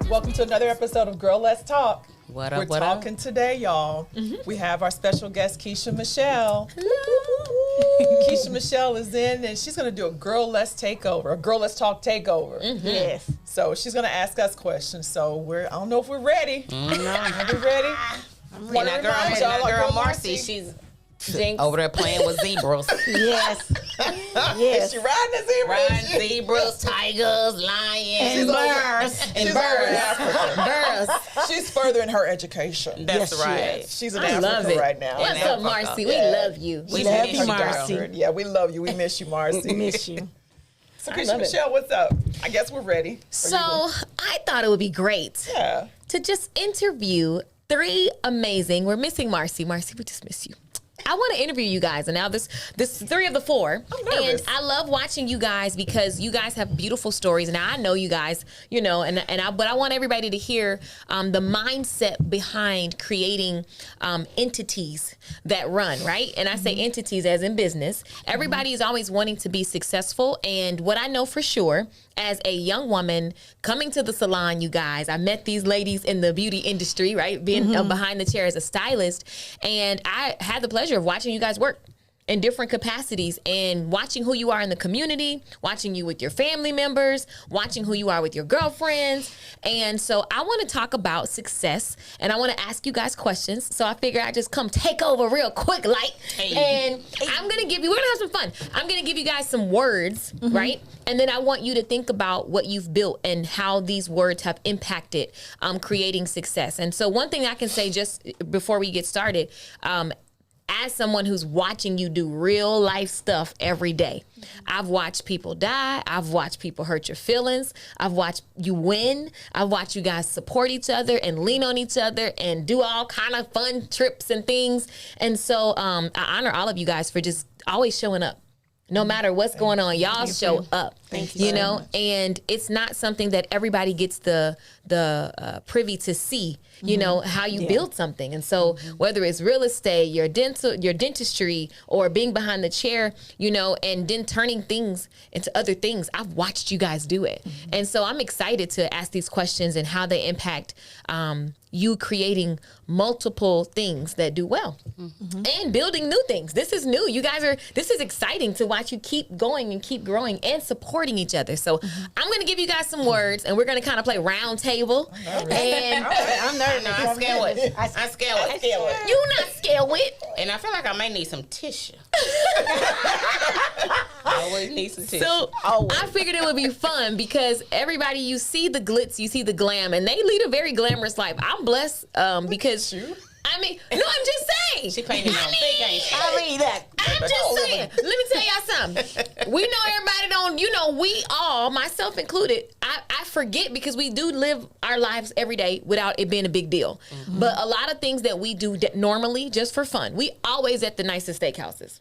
Welcome to another episode of Girl Let's Talk. What up, We're talking today, y'all. We have our special guest, Keisha Michelle. Keisha Michelle is in, and she's going to do a Girl Let's Takeover, a Girl Let's Talk takeover. Yes. So she's going to ask us questions. So I don't know if we're ready. Are we ready? And that girl Marci, she's over there playing with zebras. Yes. Is she riding the zebras? Riding zebras, tigers, lions, And birds. She's over in Africa. She's furthering her education. That's Yes, she right. is. She's in I love Africa it. right now. What's up, Marci? We love you. We love miss you, you, Marci. girl. Yeah, we love you. We miss you, Marci. We miss you. So, Keisha Michelle, what's up? I guess we're ready. So I thought it would be great Yeah. to just interview three amazing. We're missing Marci. Marci, we just miss you. I want to interview you guys, and now this three of the four. I'm nervous. And I love watching you guys because you guys have beautiful stories, and I know you guys, you know, but I want everybody to hear the mindset behind creating entities that run, right? And I say entities as in business. Everybody is always wanting to be successful, and what I know for sure, as a young woman coming to the salon, you guys, I met these ladies in the beauty industry, right? Being behind the chair as a stylist, and I had the pleasure of watching you guys work in different capacities and watching who you are in the community, watching you with your family members, watching who you are with your girlfriends. And so I want to talk about success, and I want to ask you guys questions. So I figure I'd just come take over real quick, and I'm going to give you, we're going to have some fun. I'm going to give you guys some words, right? And then I want you to think about what you've built and how these words have impacted creating success. And so one thing I can say just before we get started, as someone who's watching you do real life stuff every day, I've watched people die. I've watched people hurt your feelings. I've watched you win. I've watched you guys support each other and lean on each other and do all kind of fun trips and things. And so I honor all of you guys for just always showing up. No matter what's going on, y'all show up. Thank you You so know, much. And it's not something that everybody gets the privy to see. You know how you build something, and so whether it's real estate, your dentistry, or being behind the chair, you know, and then turning things into other things. I've watched you guys do it, and so I'm excited to ask these questions and how they impact you creating multiple things that do well and building new things. This is new. You guys this is exciting to watch you keep going and keep growing and supporting each other. So I'm going to give you guys some words, and we're going to kind of play round table. And I'm nervous. No, I'm scared with. I'm scared with. you not scared with. And I feel like I may need some tissue. I always need some tissue. So I figured it would be fun because everybody, you see the glitz, you see the glam, and they lead a very glamorous life. I'm blessed because, I mean, no, I'm just saying. She painted on thick, ain't she? I read that. I'm just saying. Let me tell y'all something. We know everybody don't, you know, we all, myself included, I forget because we do live our lives every day without it being a big deal. But a lot of things that we do normally just for fun, we always at the nicest steakhouses.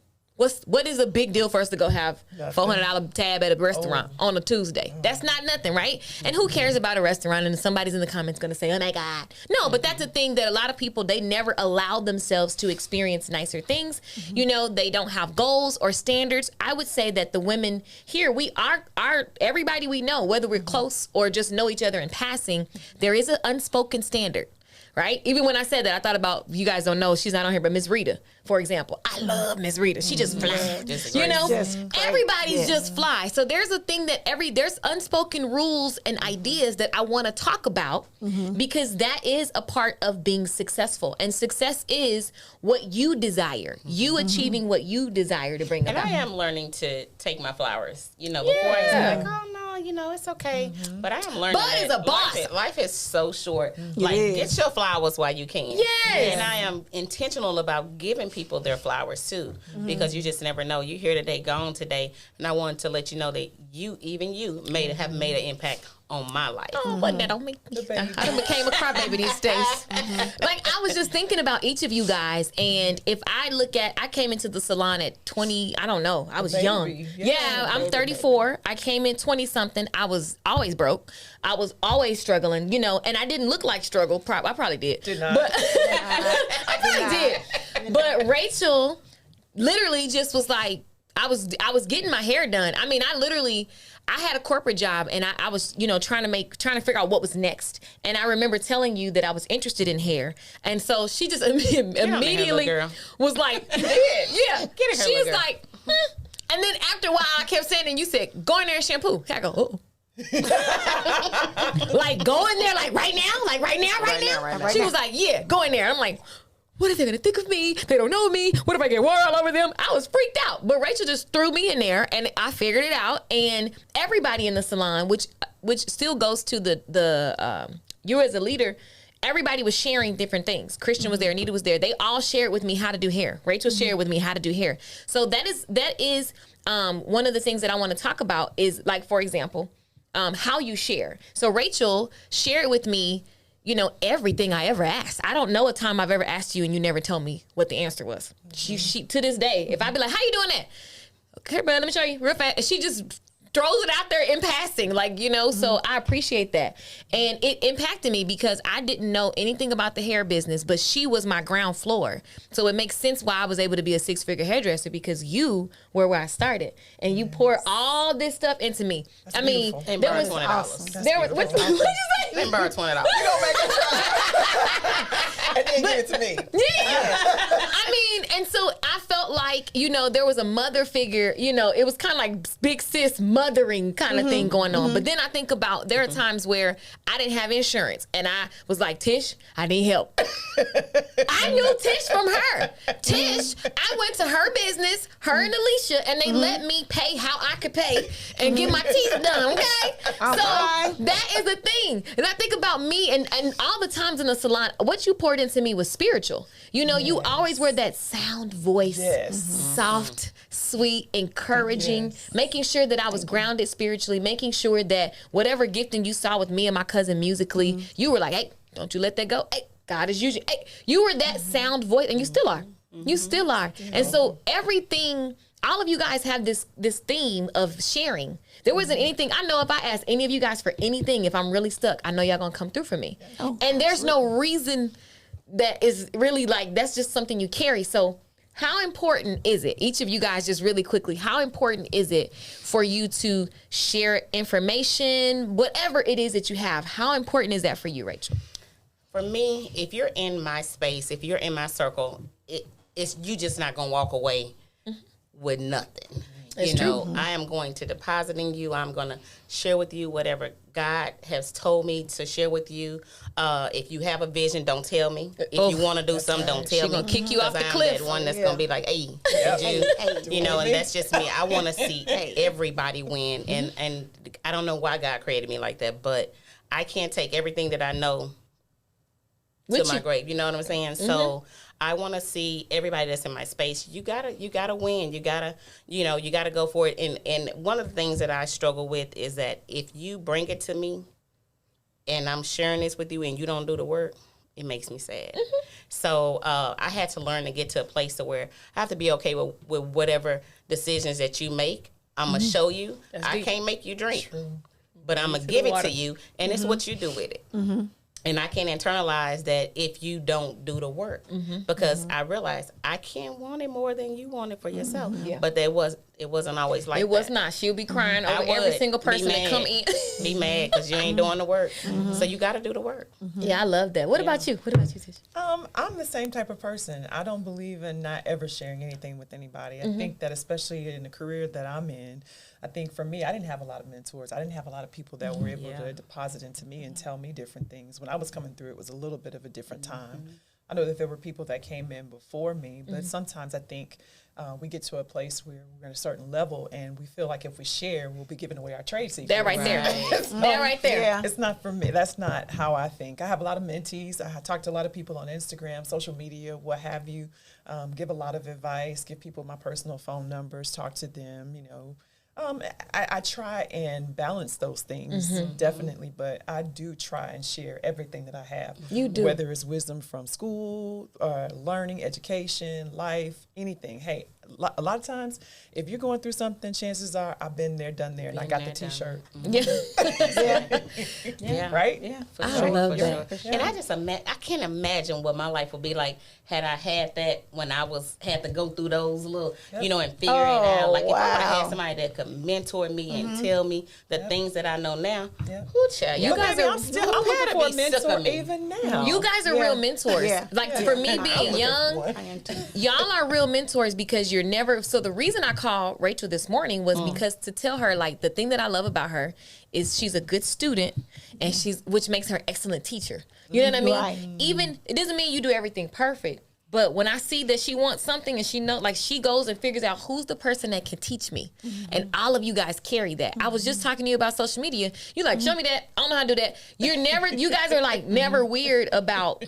What is a big deal for us to go have $400 tab at a restaurant on a Tuesday? That's not nothing, right? And who cares about a restaurant? And somebody's in the comments going to say, oh my God. No, but that's the thing that a lot of people, they never allow themselves to experience nicer things. You know, they don't have goals or standards. I would say that the women here, we are everybody we know, whether we're close or just know each other in passing, there is an unspoken standard. Right? Even when I said that, I thought about, you guys don't know, she's not on here, but Miss Rita, for example. I love Miss Rita. She just fly. You know? Everybody's just fly. So there's a thing that there's unspoken rules and ideas that I want to talk about because that is a part of being successful. And success is what you desire. You achieving what you desire to bring And about. I am learning to take my flowers. You know, before I was like, oh no, you know, it's okay. But I am learning. Bud that is a boss. Life is so short. Like, get your flowers while you can. Yes. And I am intentional about giving people their flowers too, because you just never know. You're here today, gone today, and I wanted to let you know that you have made an impact on my life. Oh, wasn't that on me? I done became a crybaby these days. Like, I was just thinking about each of you guys, and if I look at, I came into the salon at 20, I don't know, I was young. Yeah, I'm 34. I came in 20-something. I was always broke. I was always struggling, you know, and I didn't look like struggle. I probably did. Did not. But I probably did. But Rachel literally just was like, I was getting my hair done. I mean, I had a corporate job, and I was, trying to figure out what was next. And I remember telling you that I was interested in hair, and so she just immediately was like, "Yeah, Get in here, she was girl. like." And then after a while, I kept saying, and you said, "Go in there and shampoo." I go, "Oh." Like, go in there, like right now, right now. She was like, "Yeah, go in there." I'm like, what are they gonna think of me? They don't know me. What if I get water all over them? I was freaked out. But Rachel just threw me in there, and I figured it out. And everybody in the salon, which still goes to the you as a leader, everybody was sharing different things. Christian was there, Anita was there. They all shared with me how to do hair. Rachel shared with me how to do hair. So that is one of the things that I want to talk about is, like, for example, how you share. So Rachel shared with me, everything I ever asked. I don't know a time I've ever asked you and you never told me what the answer was. She to this day, if I be like, "How you doing that?" "Okay, bro, let me show you real fast." And she just throws it out there in passing, so I appreciate that. And it impacted me because I didn't know anything about the hair business, but she was my ground floor. So it makes sense why I was able to be a 6-figure hairdresser, because you were where I started, and you poured all this stuff into me. That's I mean, beautiful. And there borrow was $20. That's there was beautiful. what you say? Then borrow $20. You don't make it try. And then give it to me. Yeah. I mean, and so I felt like, there was a mother figure, it was kind of like big sis mothering kind of thing going on. But then I think about, there are times where I didn't have insurance and I was like, "Tish, I need help." I knew Tish from her. Tish, I went to her business, her and Alicia, and they let me pay how I could pay and get my teeth done, okay? So that is the thing. And I think about me and all the times in the salon, what you poured into me was spiritual. You always were that sound voice, soft, sweet, encouraging, making sure that I was grounded spiritually, making sure that whatever gifting you saw with me and my cousin musically, you were like, "Hey, don't you let that go. Hey, God is using." Hey, you were that sound voice, and you still are. You still are. And so everything, all of you guys have this theme of sharing. There wasn't anything, I know if I ask any of you guys for anything, if I'm really stuck, I know y'all gonna come through for me. And there's no reason that is really like, that's just something you carry. So how important is it, each of you guys, just really quickly, how important is it for you to share information, whatever it is that you have? How important is that for you, Rachel? For me, if you're in my space, if you're in my circle, it's you just not gonna walk away with nothing. I am going to deposit in you. I'm going to share with you whatever God has told me to share with you. If you have a vision, don't tell me. If you want to do something, don't tell me. She's going to kick you off the I'm cliff. that one that's going to be like, "Hey, did you?" And that's just me. I want to see everybody win. And I don't know why God created me like that, but I can't take everything that I know to my grave. You know what I'm saying? So I want to see everybody that's in my space. You gotta win. You gotta go for it. And one of the things that I struggle with is that if you bring it to me, and I'm sharing this with you, and you don't do the work, it makes me sad. So I had to learn to get to a place to where I have to be okay with whatever decisions that you make. I'm gonna show you. I can't make you drink, but I'm gonna give it to you, and it's what you do with it. And I can't internalize that if you don't do the work, because I realized I can't want it more than you want it for yourself. But it wasn't always like that. It was not. She'll be crying over every single person that come in. Be mad because you ain't doing the work. So you got to do the work. Yeah, I love that. What about you? What about you, Tish? I'm the same type of person. I don't believe in not ever sharing anything with anybody. I think that especially in the career that I'm in, I think for me, I didn't have a lot of mentors. I didn't have a lot of people that were able to deposit into me and tell me different things. When I was coming through, it was a little bit of a different time. I know that there were people that came in before me, but sometimes I think we get to a place where we're at a certain level and we feel like if we share, we'll be giving away our trade secrets. They're right there. They're right there. Yeah. It's not for me. That's not how I think. I have a lot of mentees. I talk to a lot of people on Instagram, social media, what have you. Give a lot of advice, give people my personal phone numbers, talk to them, I try and balance those things, definitely, but I do try and share everything that I have. You do. Whether it's wisdom from school, learning, education, life, anything. Hey, a lot of times, if you're going through something, chances are I've been there, done there, and I got the T-shirt. Yeah. Right? Yeah, for I sure. love for that. Sure. And I just I can't imagine what my life would be like had I had that when I had to go through those little, you know, and figure it out. Like if I would have had somebody that could mentor me and tell me the things that I know now, who child? You guys are I'm looking for a mentor even now. You guys are real mentors. Yeah. Like for me being young, I am too. y'all are real mentors because you're never. So the reason I called Rachel this morning was because to tell her like the thing that I love about her is she's a good student and which makes her an excellent teacher. You know what I mean? Right. Even it doesn't mean you do everything perfect. But when I see that she wants something and she knows, like she goes and figures out who's the person that can teach me. And all of you guys carry that. I was just talking to you about social media. You're like, show me that. I don't know how to do that. You guys are like never weird about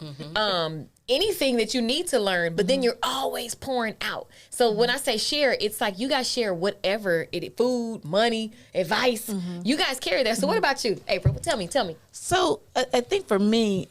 anything that you need to learn, but then you're always pouring out. So when I say share, it's like you guys share whatever food, money, advice. You guys carry that. So what about you, April? Tell me. So I think for me,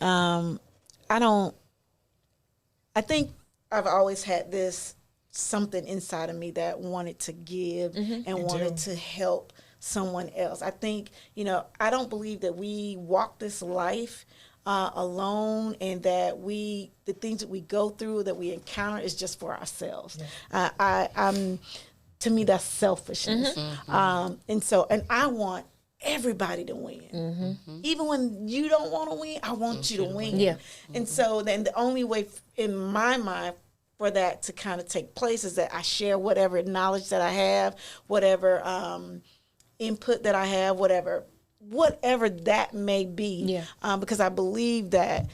I think I've always had this something inside of me that wanted to give and wanted to help someone else. I think, I don't believe that we walk this life alone and that the things that we go through, that we encounter is just for ourselves. To me, that's selfishness. And I want everybody to win. Even when you don't want to win, I want you to win. Yeah. And so then the only way in my mind for that to kind of take place is that I share whatever knowledge that I have, whatever input that I have, whatever that may be. Because I believe that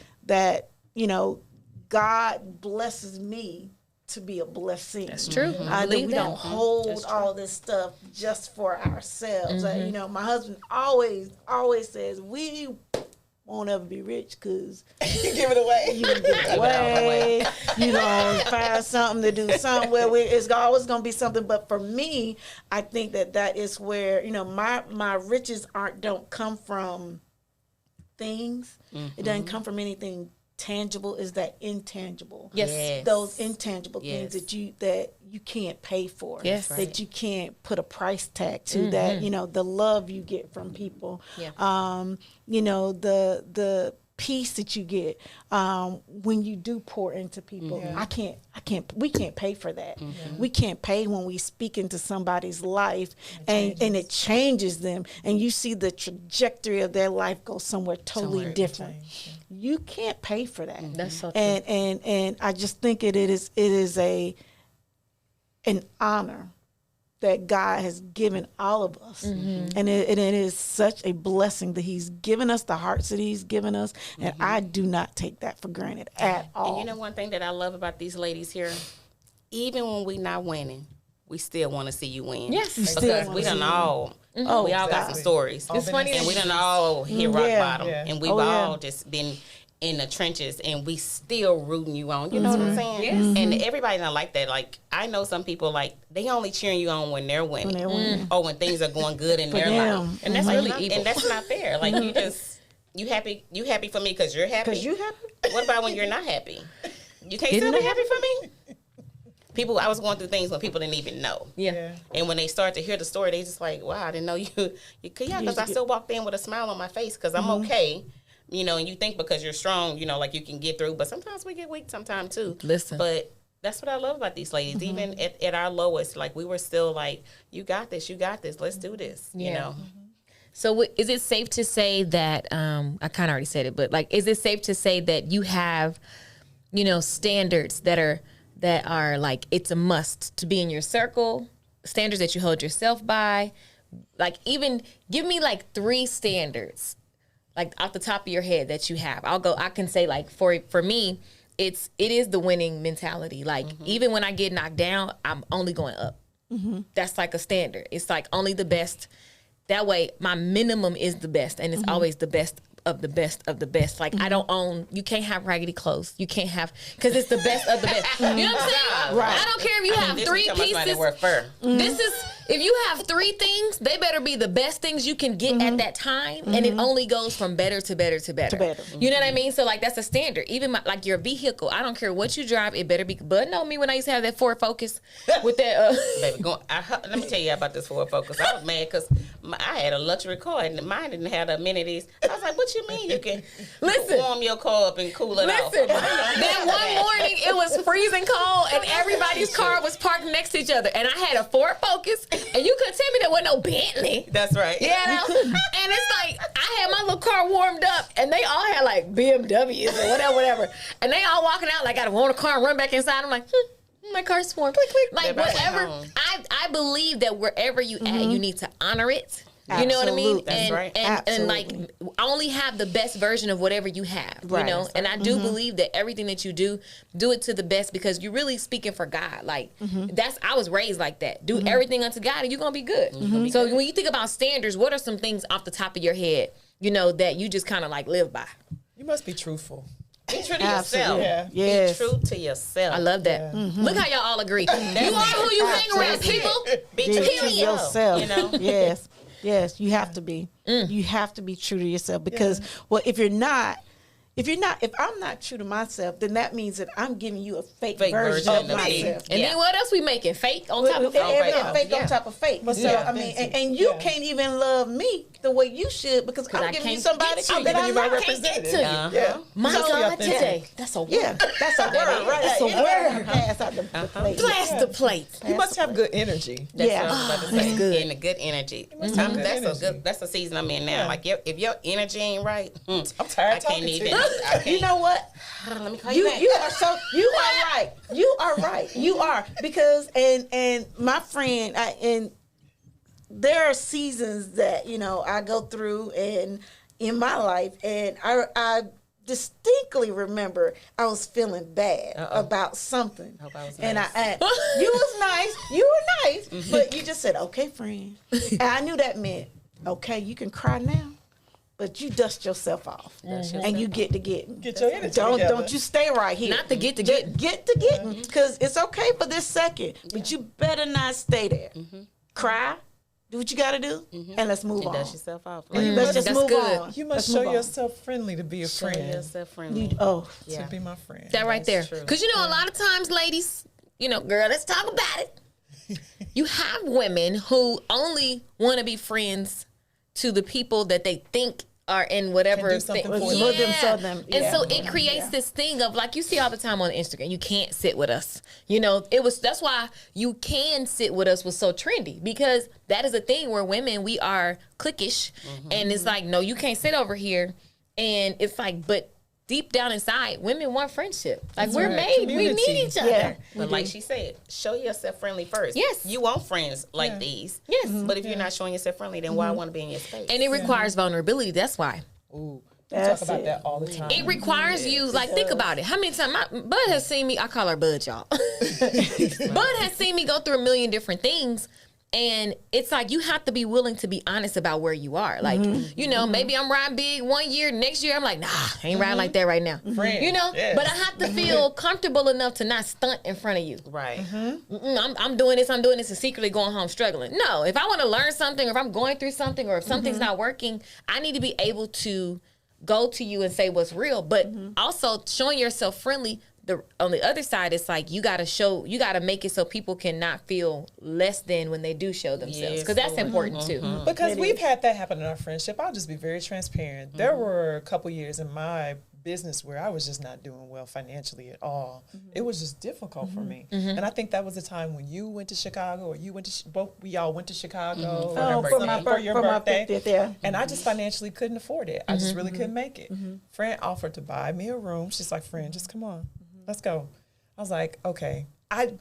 God blesses me to be a blessing. That's true. That we don't hold all this stuff just for ourselves. My husband always says, we won't ever be rich because you give it away. You give it away. Find something to do somewhere. It's always going to be something. But for me, I think that is where, my riches don't come from things. It doesn't come from anything tangible. Is that intangible? Yes. Those intangible things that you can't pay for. Yes. That you can't put a price tag to. That the love you get from people. The peace that you get when you do pour into people. We can't pay for that. We can't pay when we speak into somebody's life and it changes them and you see the trajectory of their life go somewhere totally different. You can't pay for that. That's so true. And I just think it is an honor that God has given all of us. And it is such a blessing that he's given us the hearts that he's given us. And I do not take that for granted at all. And one thing that I love about these ladies here, even when we not winning, we still want to see you win. Yes. Because we done all, we all got some stories. It's funny. And we done all hit rock bottom. Yeah. And we've all just been in the trenches and we still rooting you on. You know what I'm saying? Yes. And everybody not like that. Like, I know some people, like, they only cheering you on when they're winning. Or when things are going good in their life. And that's really evil. And that's not fair. Like, you happy for me because you're happy? Because you happy? What about when you're not happy? You can't still be happy for me? I was going through things when people didn't even know. Yeah. And when they start to hear the story, they just like, wow, I didn't know you. Because I still walked in with a smile on my face because I'm okay. And you think because you're strong, like you can get through. But sometimes we get weak sometimes too. Listen. But that's what I love about these ladies. Even at our lowest, like we were still like, you got this, let's do this, So is it safe to say that, I kind of already said it, but like, is it safe to say that you have, standards that are like, it's a must to be in your circle, standards that you hold yourself by? Like, even give me like 3 standards, like off the top of your head that you have. I can say like, for me, it is the winning mentality. Like, even when I get knocked down, I'm only going up. That's like a standard. It's like only the best. That way, my minimum is the best, and it's always the best of the best of the best. Like I don't own. You can't have raggedy clothes. You can't have because it's the best of the best. You know what I'm saying? Right. I don't care if you have 3 pieces. This is if you have 3 things, they better be the best things you can get at that time, and it only goes from better to better to better. You know what I mean? So like that's a standard. Even like your vehicle, I don't care what you drive, it better be. But know me when I used to have that Ford Focus with that. Baby, let me tell you about this Ford Focus. I was mad because I had a luxury car and mine didn't have the amenities. I was like, "What you mean you can warm your car up and cool it off?" Then one morning it was freezing cold and everybody's car was parked next to each other, and I had a Ford Focus, and you couldn't tell me there wasn't no Bentley. That's right. You know? And it's like I had my little car warmed up, and they all had like BMWs or whatever, and they all walking out like I want a car and run back inside. I'm like, my car's warm. Click, click. Like whatever. I believe that wherever you at, you need to honor it. You know what I mean? That's right. And like only have the best version of whatever you have. You know? And I do believe that everything that you do it to the best because you're really speaking for God. Like I was raised like that. Do everything unto God and you're gonna be good. So when you think about standards, what are some things off the top of your head, you know, that you just kinda like live by? You must be truthful. Be true to yourself. Yeah. Yes. Be true to yourself. I love that. Look how y'all all agree. You are who you hang around, people. Be true to yourself. You know? Yes, you have to be. You have to be true to yourself because, well, if I'm not true to myself, then that means that I'm giving you a fake version of myself. And then what else we making? Fake on top of fake? Fake on top of fake. So, I mean, and you can't even love me the way you should because I'm giving you somebody that I'm not representative. Yeah. My God, today. That's a word. Yeah, that's a word, right? That's a word. Pass out the plate. Blast the plate. You must have good energy. That's what I was about to say. That's good. And a good energy. That's the season I'm in now. Yeah. Like if your energy ain't right, I'm tired. I can't even. You know what? Let me call you back. You are right. You are because and my friend and there are seasons that I go through and in my life and I distinctly remember I was feeling bad about something. Hope I was and nice. You were nice, but you just said, "Okay, friend." And I knew that meant, "Okay, you can cry now, but you dust yourself off and you get to getting. Get your energy Don't you stay right here. Not to get to getting. Get to getting because it's okay for this second, but you better not stay there. Cry. Do what you got to do, and let's move on. Dust yourself off. Let's just move on. You must show yourself friendly to be a Show friend. yourself friendly. To be my friend. That right That's there. true. Because a lot of times, ladies, girl, let's talk about it. You have women who only want to be friends to the people that they think are in whatever do something for them. And so it creates this thing of like you see all the time on Instagram, you can't sit with us. That's why you can sit with us was so trendy because that is a thing where women, we are cliquish and it's like, no, you can't sit over here. And it's like, but deep down inside, women want friendship. Like we're made, Community. we need each other. Yeah. But like she said, show yourself friendly first. Yes. You want friends like these. Yes. But if you're not showing yourself friendly, then why want to be in your space? And it requires vulnerability. That's why. Ooh, we talk about it. that all the time. It requires you, like, think about it. How many times, Bud has seen me, I call her Bud, y'all. Bud has seen me go through a million different things. And it's like, you have to be willing to be honest about where you are. Like, maybe I'm riding big one year, next year I'm like, nah, I ain't riding like that right now. Friend. But I have to feel comfortable enough to not stunt in front of you. Right. I'm doing this, and secretly going home struggling. No, if I want to learn something, or if I'm going through something, or if something's not working, I need to be able to go to you and say what's real, but also showing yourself friendly. On the other side, it's like you got to make it so people cannot feel less than when they do show themselves, because that's important too. Because we've had that happen in our friendship. I'll just be very transparent. There were a couple years in my business where I was just not doing well financially at all. It was just difficult for me. And I think that was the time when you went to Chicago, or you went to we all went to Chicago for your birthday. And I just financially couldn't afford it. I just really couldn't make it. Friend offered to buy me a room. She's like, "Friend, just come on. Let's go." I was like, okay.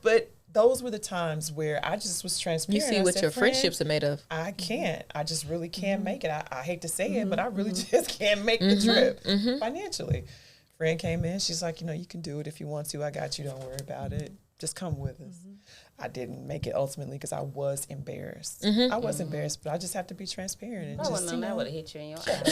But those were the times where I just was transparent. You see what your friendships are made of. I can't. I just really can't make it. I hate to say it, but I really just can't make the trip financially. Friend came in. She's like, you can do it if you want to. I got you. Don't worry about it. Just come with us. I didn't make it ultimately because I was embarrassed. I was embarrassed, but I just have to be transparent and just, that would have hit you in your eye.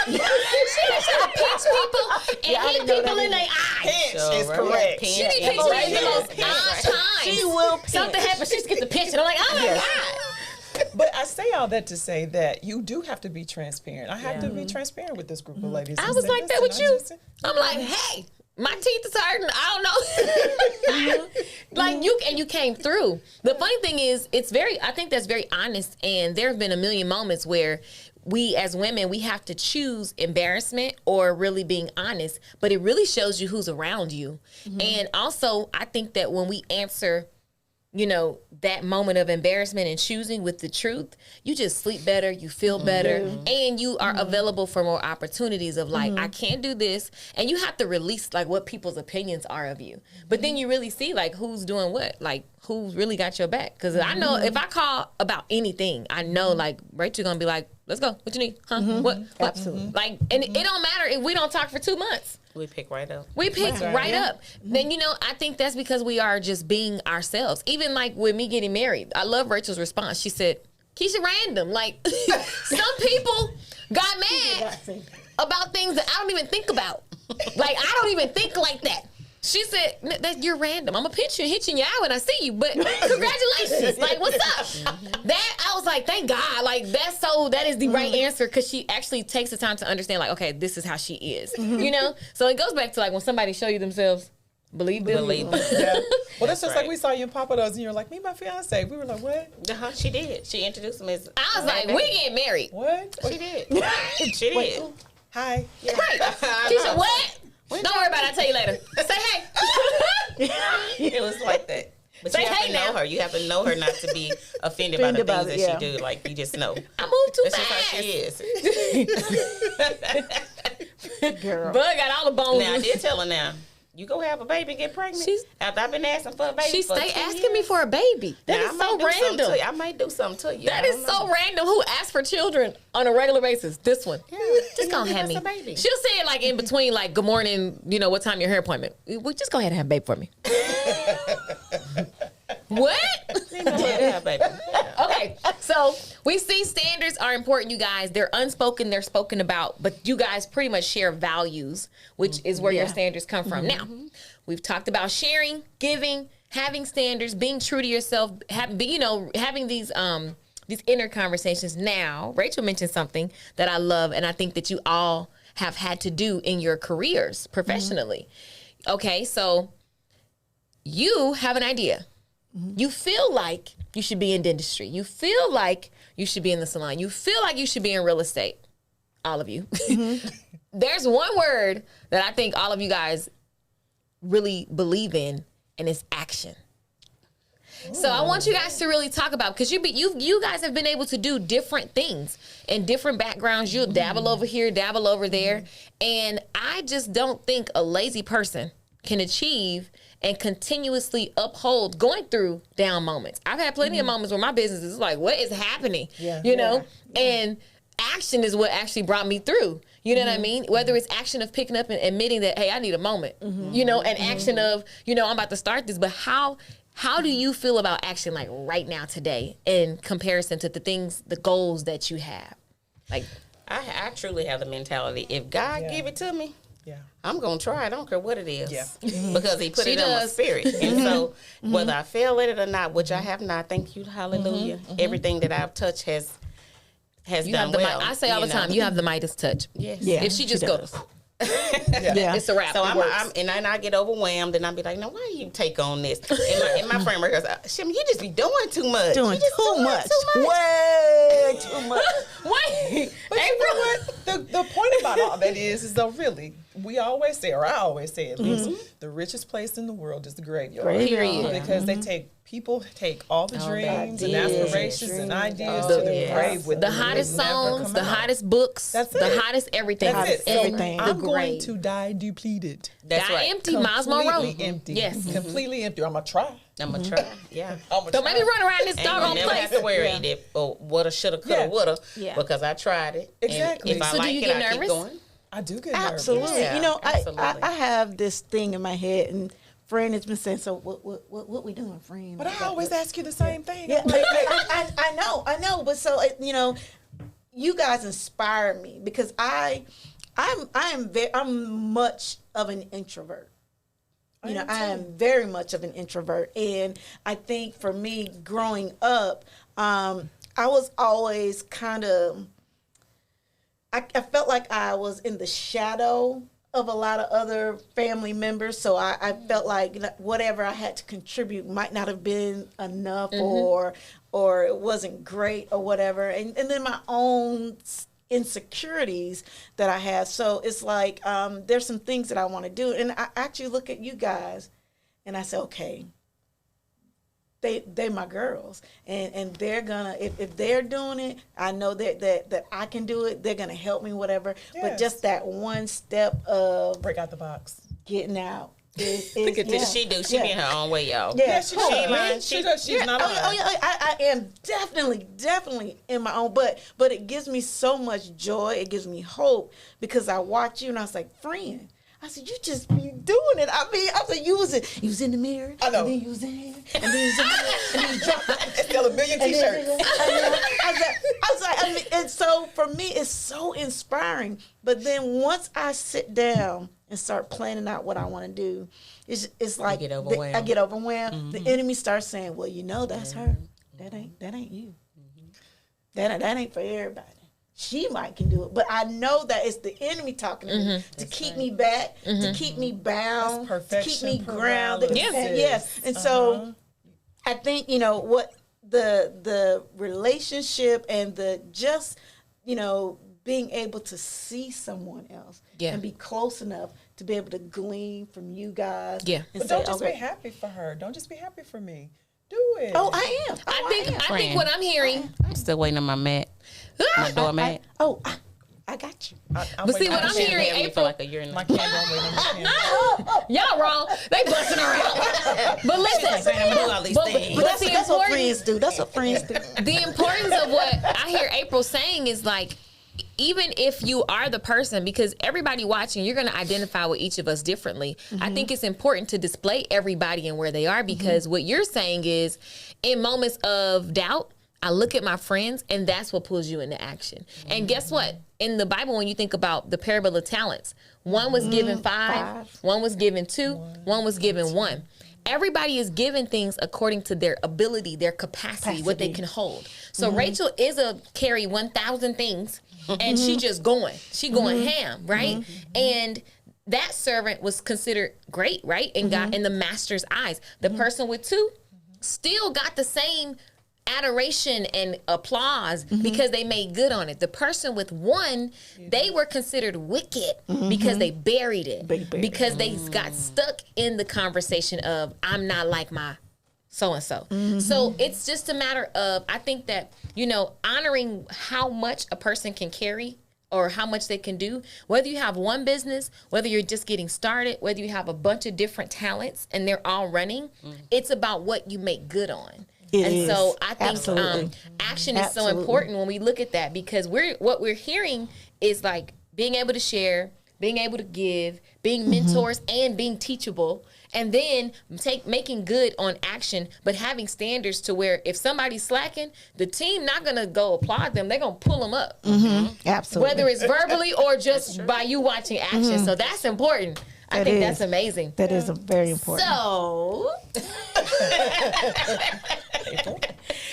Pinch people and hit people in their eyes. pinch is correct. She be pinching me in the most odd times. She will pinch. Something happens, she just gets the pinch, and I'm like, oh my God. But I say all that to say that you do have to be transparent. I have to be transparent with this group of ladies. I and was say, like that "Listen, with you. I'm like, hey, my teeth is hurting. I don't know. Like you came through. The funny thing is, I think that's very honest. And there have been a million moments where we as women, we have to choose embarrassment or really being honest. But it really shows you who's around you. And also, I think that when we answer, that moment of embarrassment and choosing with the truth, you just sleep better, you feel better, and you are available for more opportunities of like, I can't do this. And you have to release like what people's opinions are of you. But then you really see like who's doing what, like who's really got your back. Because I know if I call about anything, I know like Rachel gonna be like, let's go. What you need? Huh? What? Absolutely. Like, and it don't matter if we don't talk for 2 months. We pick right up. We pick right up. Then, I think that's because we are just being ourselves. Even like with me getting married, I love Rachel's response. She said, Keisha random. Like, some people got mad about things that I don't even think about. Like, I don't even think like that. She said, that you're random. I'm going to pinch you and hit you in your eye when I see you, but congratulations. Like, what's up? That, I was like, thank God. Like, that is the right answer, because she actually takes the time to understand, like, okay, this is how she is. So it goes back to, like, when somebody show you themselves, believe them. Yeah. Well, that's just like we saw you in Papados, and you're like, me and my fiance. We were like, what? She did. She introduced him as. I was like, we getting married. What? She did. She did. Hi. Yeah. Right. She said, what? Don't worry about it. I'll tell you later. Say hey. It was like that. But Say you have hey to know now. her. You have to know her not to be offended by the things that she do. Like, you just know. I moved too That's fast. just how she is. Girl. Bud got all the bones. Now, I did tell her now, you go have a baby and get pregnant. After I've been asking for a baby She for stay 2 asking me years. for a baby. That Now, is so random. I might do something to you. That is so random. Who asks for children on a regular basis? This one. Yeah. Just go Give have us me. a baby. She'll say it like in between, like, good morning, what time your hair appointment? Well, just go ahead and have a baby for me. What? Baby. Okay, so we see standards are important, you guys. They're unspoken, they're spoken about, but you guys pretty much share values, which is where your standards come from. Now, we've talked about sharing, giving, having standards, being true to yourself, having these inner conversations. Now, Rachel mentioned something that I love, and I think that you all have had to do in your careers professionally. Okay, so you have an idea. You feel like you should be in dentistry. You feel like you should be in the salon. You feel like you should be in real estate. All of you. There's one word that I think all of you guys really believe in, and it's action. So I want you guys to really talk about, because you guys have been able to do different things in different backgrounds. You'll dabble over here, dabble over there. And I just don't think a lazy person can achieve and continuously uphold going through down moments. I've had plenty of moments where my business is like, what is happening? And action is what actually brought me through. You know what I mean? Whether it's action of picking up and admitting that, hey, I need a moment, and action of, I'm about to start this. But how do you feel about action, like right now today, in comparison to the goals that you have? Like, I truly have the mentality, if God give it to me, I'm going to try. I don't care what it is. Because he put it in my spirit. And so whether I fail at it or not, which I have not, thank you, hallelujah, everything that I've touched has done well. I say all the time, you have the Midas touch. Yes. Yeah, If she just goes, it's a wrap. So It works. and then I get overwhelmed, and I'll be like, "No, why you take on this?" And my friend goes, "Shim, you just be doing too much. Doing too much. Way Way too much. Wait, But you know what? The point about all that is though, really, we always say, or I always say at least, the richest place in the world is the graveyard. Period. Because people take all the dreams and ideas, aspirations and ideas Oh, to the yes. grave with the them. hottest They never songs, come the out. hottest books, That's the it. hottest everything. That's it. So Everything. I'm The going grave. to die depleted. That's Die right. empty, Miles Monroe. Completely empty. Yes. Completely empty. I'm going to try. I'm gonna try. Yeah. Don't make me run around this And you doggone never have place. to worry that woulda, shoulda, coulda, Yeah. woulda, Yeah. because I tried it. Exactly. And if I So do like you it, get I nervous? keep going. I do get nervous. Absolutely. Yeah, You know, absolutely. I have this thing in my head, and friend has been saying, so what we doing, friend? But I always ask you the same thing. Yeah, I know. But so, you know, you guys inspire me because I'm much of an introvert. You know, I am very much of an introvert. And I think for me growing up, I was always kind of, I felt like I was in the shadow of a lot of other family members. So I felt like whatever I had to contribute might not have been enough or it wasn't great or whatever. And then my own insecurities that I have. So it's like there's some things that I want to do. And I actually look at you guys and I say, okay, they my girls. And they're gonna, if they're doing it, I know that I can do it. They're gonna help me, whatever. Yes. But just that one step of break out the box. Getting out. Look at this. She do. She be in her own way, y'all. Yeah, she does. She's not lying. I am definitely in my own. But it gives me so much joy. It gives me hope because I watch you and I was like, friend. I said, you just be doing it. I mean, I said, you was in the mirror. I know. And then you was in here. And then you was in here. And then you dropped it. And sell 1 million t-shirts. I was like, and so for me, it's so inspiring. But then once I sit down and start planning out what I want to do, it's like I get overwhelmed. I get overwhelmed. Mm-hmm. The enemy starts saying, well, you know, that's her. That ain't you. Mm-hmm. That ain't for everybody. She might can do it, but I know that it's the enemy talking to me to keep me back, to keep me bound, to keep me grounded. Yes. And so I think, you know, what the relationship and the just, you know, being able to see someone else and be close enough to be able to glean from you guys. Yeah. But don't just be happy for her. Don't just be happy for me. Do it. Oh, I am. I think what I'm hearing. I'm still waiting on my mat. My doormat. I got you. But see what I'm hearing, April. Like a year and my candle. Y'all wrong. They busting her out. But listen, I'm gonna do all these things. But that's what friends do. That's what friends do. The importance of what I hear April saying is like, even if you are the person, because everybody watching, you're going to identify with each of us differently. Mm-hmm. I think it's important to display everybody and where they are because what you're saying is in moments of doubt, I look at my friends and that's what pulls you into action. And guess what? In the Bible, when you think about the parable of talents, one was given 5, one was given 2, one was given 1. Everybody is given things according to their ability, their capacity, what they can hold. So Rachel is carry 1,000 things and she just going. She going ham, right? And that servant was considered great, right? And got in the master's eyes. The person with 2 still got the same adoration and applause because they made good on it. The person with 1, they were considered wicked because they buried it. Because they got stuck in the conversation of, I'm not like my so-and-so. So it's just a matter of, I think that, you know, honoring how much a person can carry or how much they can do, whether you have one business, whether you're just getting started, whether you have a bunch of different talents and they're all running, it's about what you make good on. So I think action is so important when we look at that because what we're hearing is like being able to share, being able to give, being mentors and being teachable, and then making good on action, but having standards to where if somebody's slacking, the team not gonna go applaud them, they're gonna pull them up. Absolutely. Whether it's verbally or just by you watching action. So that's important. I think that's amazing. That is very important. So,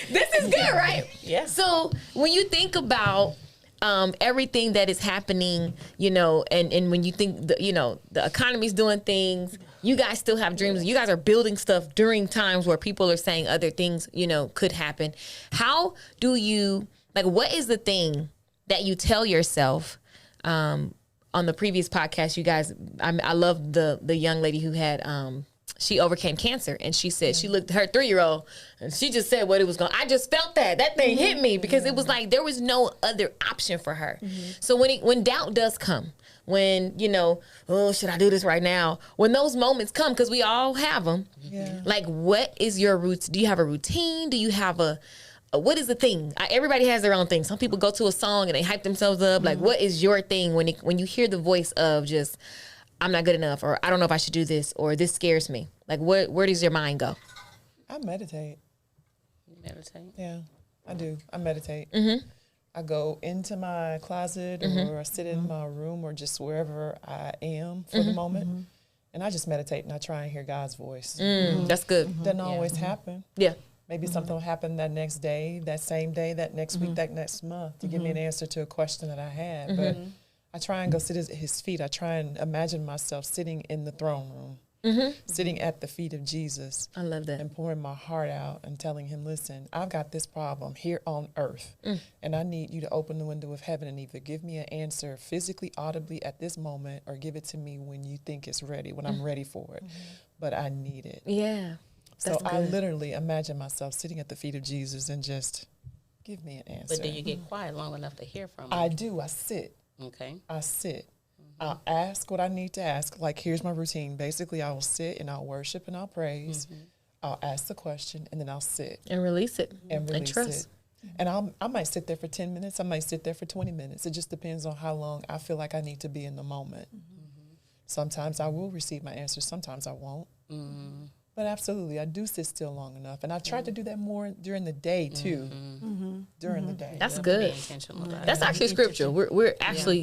this is good, right? Yeah. So, when you think about everything that is happening, you know, and when you think, the economy's doing things, you guys still have dreams. You guys are building stuff during times where people are saying other things, you know, could happen. How do you, like, what is the thing that you tell yourself, on the previous podcast, you guys, I love the young lady who had, she overcame cancer. And she said, she looked at her 3-year-old and she just said what it was going. I just felt that thing hit me because it was like, there was no other option for her. So when doubt does come, when, you know, oh, should I do this right now? When those moments come, because we all have them, like, what is your routine? Do you have a routine? Do you have what is the thing? Everybody has their own thing. Some people go to a song and they hype themselves up. Like, what is your thing when you hear the voice of just, I'm not good enough, or I don't know if I should do this, or this scares me? Like, where does your mind go? I meditate. You meditate? Yeah, I do. I meditate. Mm-hmm. I go into my closet or I sit in my room or just wherever I am for the moment. And I just meditate and I try and hear God's voice. That's good. Doesn't always happen. Yeah. Maybe something will happen that next day, that same day, that next week, that next month to give me an answer to a question that I had. But I try and go sit at his feet. I try and imagine myself sitting in the throne room. Sitting at the feet of Jesus. I love that. And pouring my heart out and telling him, listen, I've got this problem here on earth. And I need you to open the window of heaven and either give me an answer physically, audibly at this moment, or give it to me when you think it's ready, when I'm ready for it. But I need it. Yeah. So I literally imagine myself sitting at the feet of Jesus and just give me an answer. But do you get quiet long enough to hear from him? I do. I sit. Okay. I sit. I'll ask what I need to ask. Like, here's my routine. Basically, I will sit and I'll worship and I'll praise. I'll ask the question and then I'll sit. And release it. And release trust. it. And I might sit there for 10 minutes. I might sit there for 20 minutes. It just depends on how long I feel like I need to be in the moment. Sometimes I will receive my answers. Sometimes I won't. But absolutely, I do sit still long enough. And I try to do that more during the day, too. During the day. That's good. Be intentional about That's it. actually scripture. We're actually,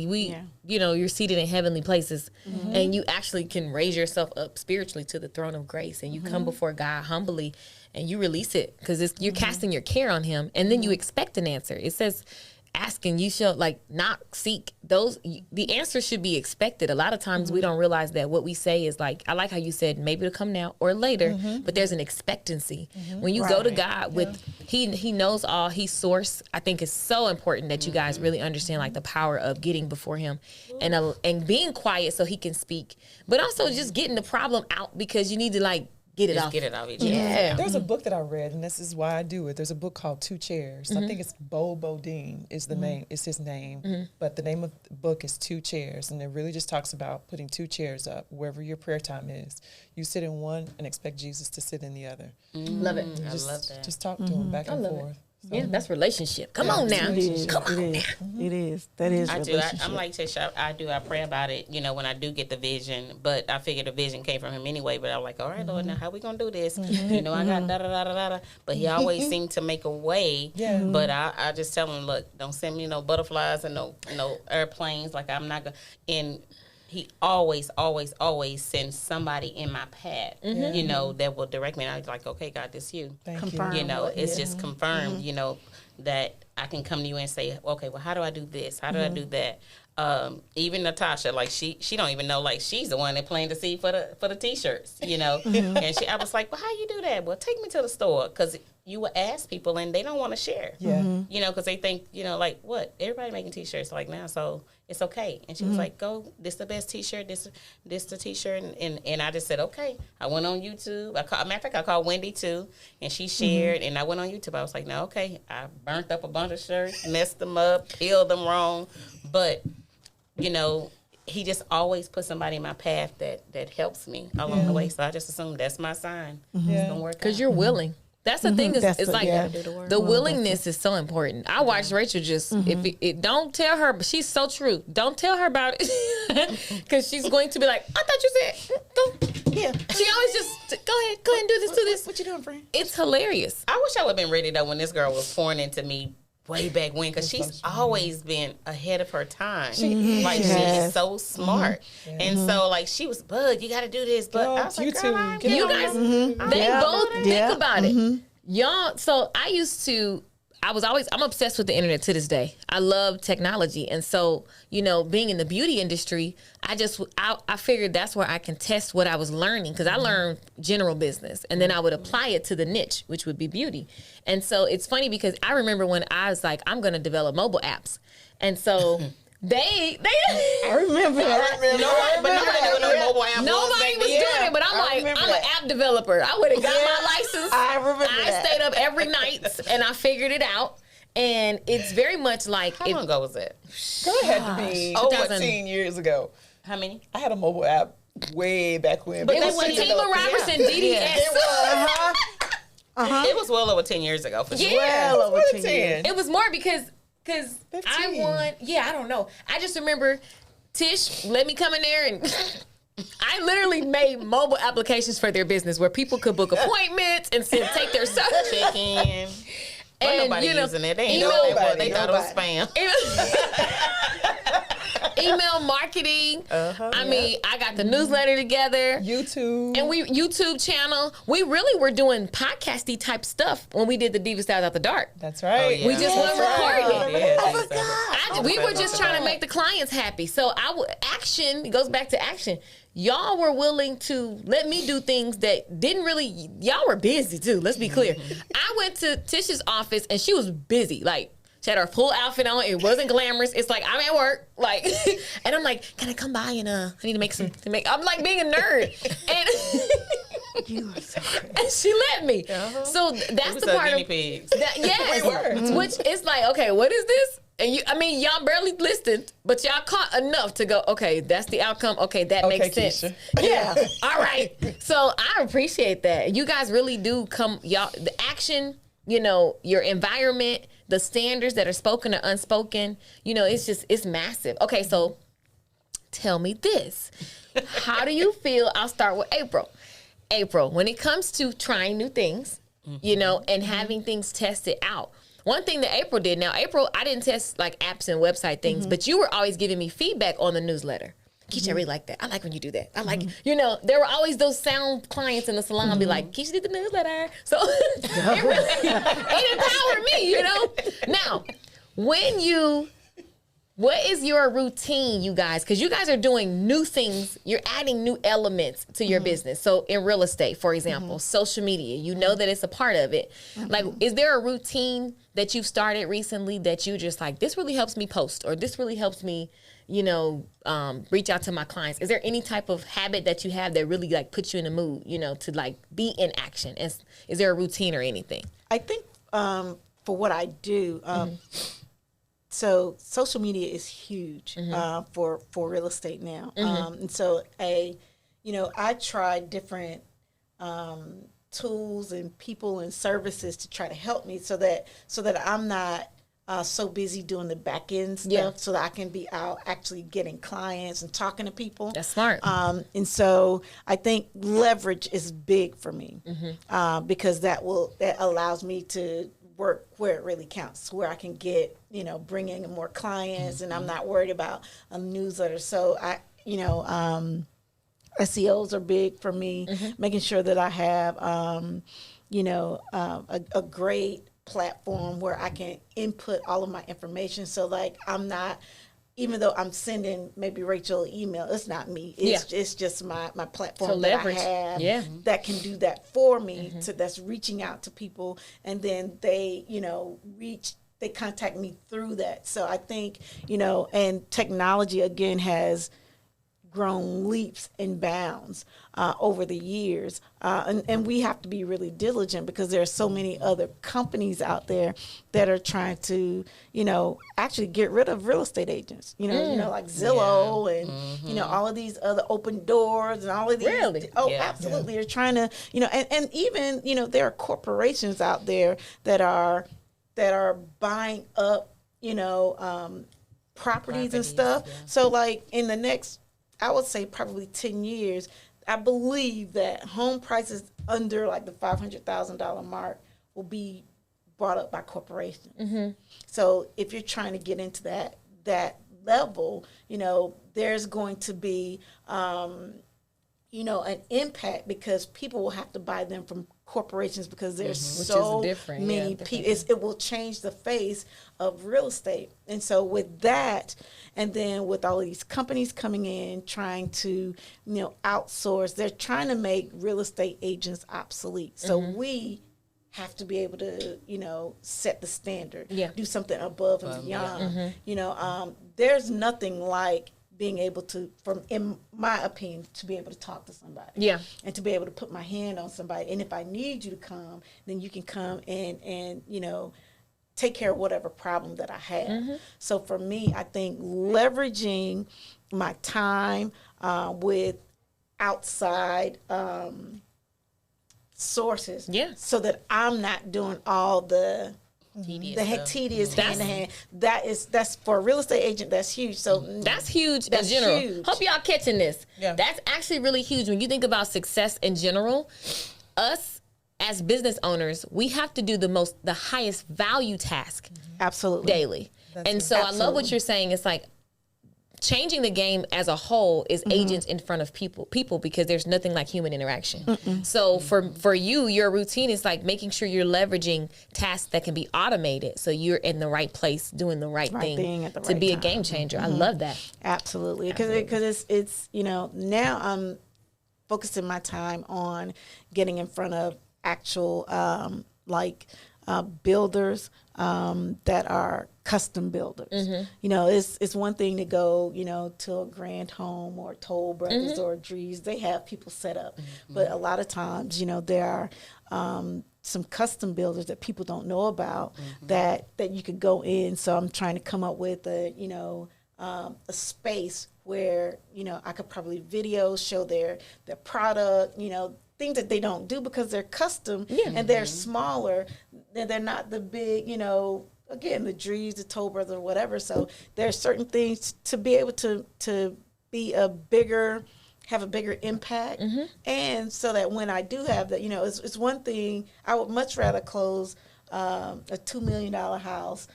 you know, you're seated in heavenly places and you actually can raise yourself up spiritually to the throne of grace and you come before God humbly and you release it because you're casting your care on him and then you expect an answer. It says, ask and you shall, like, knock, seek. The answer should be expected. A lot of times we don't realize that what we say is like, I like how you said maybe it'll come now or later, but there's an expectancy. When you go to God with, he knows all, he's source. I think it's so important that you guys really understand like the power of getting before him and being quiet so he can speak, but also just getting the problem out because you need to like, get it off. Get it off each There's a book that I read, and this is why I do it. There's a book called Two Chairs. I think it's Bo Bodine is the name. Is his name, but the name of the book is Two Chairs, and it really just talks about putting two chairs up wherever your prayer time is. You sit in one and expect Jesus to sit in the other. Love it. I love that. Just talk to him back and forth. So, Yeah, that's relationship. Come on now. Come on now. It is. That is I do. relationship. I'm like Tisha. I do. I pray about it. You know, when I do get the vision, but I figure the vision came from him anyway. But I'm like, all right, Lord, now how we gonna do this? You know, I got da da da da da. But he always seemed to make a way. Yeah. But I just tell him, look, don't send me no butterflies and no airplanes. Like I'm not gonna. And he always sends somebody in my path. You know, that will direct me. And I was like, okay, God, this you. Thank Confirm. you. You know, it's just confirmed, you know, that I can come to you and say, okay, well, how do I do this? How do I do that? Even Natasha, like she don't even know, like she's the one that planted the seed for the t-shirts, you know. And I was like, well, how you do that? Well, take me to the store, because you will ask people and they don't want to share. Yeah. You know, because they think, you know, like what? Everybody making t-shirts like now, so it's okay. And she was like, go, this the best t-shirt, this the t-shirt. And I just said, okay. I went on YouTube. Matter of fact, I called Wendy too, and she shared, and I went on YouTube. I was like, no, okay. I burnt up a bunch of shirts, messed them up, peeled them wrong. But, you know, he just always put somebody in my path that helps me along the way. So I just assume that's my sign. It's going to work out. Because you're willing. That's the thing. That's It's the- like yeah. the willingness is so important. I watched Rachel just, if it don't tell her, but she's so true. Don't tell her about it. Because she's going to be like, I thought you said, go. Yeah. She always just, go ahead and do this. What you doing, friend? It's hilarious. I wish I would have been ready, though, when this girl was pouring into me way back when, because she's always been ahead of her time. Like, she is so smart. And so, like, she was, Bud, you got to do this. But I was like, girl, I'm Get You on guys, it. they Yeah. both Yeah. think about it. Y'all, so I'm obsessed with the internet to this day. I love technology. And so, you know, being in the beauty industry, I figured that's where I can test what I was learning, because I learned general business and then I would apply it to the niche, which would be beauty. And so it's funny because I remember when I was like, I'm going to develop mobile apps. And so they I remember that. But nobody knew what no mobile app nobody was doing it, but I'm like, remember I'm that. an app developer. I would have got my license. I remember I that. stayed up every night and I figured it out. And it's very much like How long ago was that? That had to be 14 years ago. How many? I had a mobile app way back when. it was Fatima Robertson, DDS. It was well over 10 years ago, for sure. Yeah. Well over More 10 than years. 10. It was more because I 15. won. Yeah, I don't know. I just remember Tish let me come in there and I literally made mobile applications for their business where people could book appointments and take their stuff. Check in. And nobody using it. They ain't they thought it was spam. Email marketing. I mean, I got the newsletter together. YouTube. And YouTube channel. We really were doing podcasty type stuff when we did the Divas Styles Out the Dark. That's right. Oh, yeah. We just wasn't recording it. I forgot. We were just trying to make the clients happy. So action, it goes back to action. Y'all were willing to let me do things that didn't really, y'all were busy too, let's be clear. I went to Tisha's office and she was busy. Like, she had her full outfit on. It wasn't glamorous. It's like, I'm at work. Like, and I'm like, can I come by and I need to make some, I'm like being a nerd. And You are so crazy. and she let me. So that's the part of yes, which is like, okay, what is this? And y'all barely listened, but y'all caught enough to go, okay, that's the outcome. Okay, that makes sense. Keisha. Yeah. All right. So I appreciate that. You guys really do come, y'all, the action, your environment, the standards that are spoken or unspoken, it's massive. Okay, so tell me this. How do you feel? I'll start with April. April, when it comes to trying new things, and having things tested out. One thing that April did, now April, I didn't test like apps and website things, but you were always giving me feedback on the newsletter. Keisha, I really like that. I like when you do that. I like, there were always those sound clients in the salon be like, Keisha did the newsletter. So it empowered me, Now, what is your routine, you guys? Because you guys are doing new things. You're adding new elements to your business. So in real estate, for example, social media, you know that it's a part of it. Like, is there a routine that you've started recently that you just like, this really helps me post, or this really helps me, reach out to my clients? Is there any type of habit that you have that really like puts you in the mood, to like be in action? Is there a routine or anything? I think for what I do, so social media is huge for real estate now. And so I try different tools and people and services to try to help me so that I'm not so busy doing the back end stuff, so that I can be out actually getting clients and talking to people. That's smart. And so I think leverage is big for me because that allows me to work where it really counts, where I can get, bring in more clients, and I'm not worried about a newsletter. So SEOs are big for me, making sure that I have, a great platform where I can input all of my information. So like, I'm not, even though I'm sending maybe Rachel an email, it's not me. It's just my platform so that I have that can do that for me. That's reaching out to people, and then they, they contact me through that. So I think, and technology again has grown leaps and bounds over the years. And we have to be really diligent because there are so many other companies out there that are trying to, actually get rid of real estate agents, like Zillow and, all of these other Open Doors and all of these. Really? Oh, absolutely. You're trying to, and even, there are corporations out there that are buying up, properties and stuff. Yeah. So like in the next, I would say probably 10 years, I believe that home prices under like the $500,000 mark will be brought up by corporations. So if you're trying to get into that level, there's going to be, an impact because people will have to buy them from corporations because there's so many people. It will change the face of real estate. And so with that, and then with all of these companies coming in, trying to, outsource, they're trying to make real estate agents obsolete. So we have to be able to, set the standard, do something above and beyond. There's nothing like being able to, in my opinion, to be able to talk to somebody. Yeah. And to be able to put my hand on somebody. And if I need you to come, then you can come and take care of whatever problem that I have. So for me, I think leveraging my time with outside sources so that I'm not doing all the Tedious hand to hand. That's for a real estate agent. That's huge. So that's huge that's in general. huge. Hope y'all catching this. Yeah. That's actually really huge when you think about success in general. Us as business owners, we have to do the highest value task Absolutely daily. And so I love what you're saying. It's like changing the game as a whole is agents in front of people because there's nothing like human interaction. So for you, your routine is like making sure you're leveraging tasks that can be automated so you're in the right place doing the right thing at the to right be time. a game changer. I love that. Absolutely, because it's now I'm focusing my time on getting in front of actual builders that are custom builders. It's one thing to go, to a Grand Home or Toll Brothers or Drees. They have people set up. But a lot of times, there are some custom builders that people don't know about that you could go in. So I'm trying to come up with a space where, I could probably show their product, things that they don't do because they're custom and they're smaller. They're not the big, again, the Drees, the Toll Brothers, or whatever. So there are certain things to be able to be have a bigger impact. And so that when I do have that, it's one thing, I would much rather close a $2 million house,